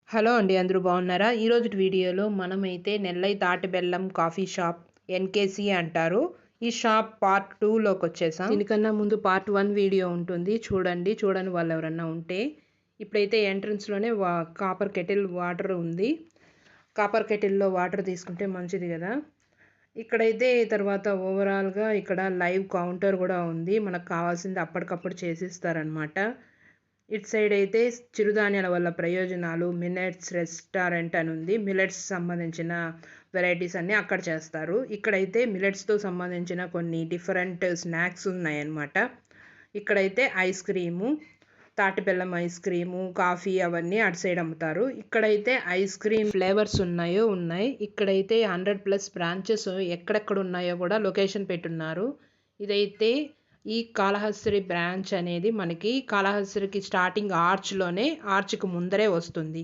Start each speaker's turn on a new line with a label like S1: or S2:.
S1: Hello అండి. అందరూ బాగున్నారా? ఈరోజు వీడియోలో మనమైతే నెల్లై తాటి బెల్లం కాఫీ షాప్ ఎన్‌కేసీ అంటారు. ఈ షాప్ పార్ట్ 2లోకి వచ్చేసాం. దీనికన్నా ముందు పార్ట్ 1 వీడియో ఉంటుంది. చూడండి. చూడని వాళ్ళు ఎవరన్నా ఉంటే. ఇప్పుడైతే ఎంట్రన్స్‌లోనే కాపర్ కెటిల్ వాటర్ ఉంది. కాపర్ కెటిల్‌లో వాటర్ తీసుకుంటే మంచిది కదా! ఇక్కడైతే తర్వాత ఓవరాల్‌గా ఇక్కడ లైవ్ కౌంటర్ కూడా ఉంది. మనకు కావాల్సింది అప్పటికప్పుడు చేసిస్తారనమాట. ఇటు సైడ్ అయితే చిరుధాన్యాల వల్ల ప్రయోజనాలు మిల్లెట్స్ రెస్టారెంట్ అని ఉంది. మిల్లెట్స్ సంబంధించిన వెరైటీస్ అన్నీ అక్కడ చేస్తారు. ఇక్కడైతే మిల్లెట్స్‌తో సంబంధించిన కొన్ని డిఫరెంట్ స్నాక్స్ ఉన్నాయన్నమాట. ఇక్కడైతే ఐస్ క్రీము, తాటి బెల్లం ఐస్ క్రీము, కాఫీ అవన్నీ అటు సైడ్ అమ్ముతారు. ఇక్కడైతే ఐస్ క్రీమ్ ఫ్లేవర్స్ ఉన్నాయి. ఇక్కడైతే 100+ బ్రాంచెస్ ఎక్కడెక్కడ ఉన్నాయో కూడా లొకేషన్ పెట్టున్నారు. ఇదైతే ఈ కాళహస్త్రి బ్రాంచ్ అనేది మనకి కాళహస్త్రికి స్టార్టింగ్ ఆర్చ్‌కి ముందరే వస్తుంది.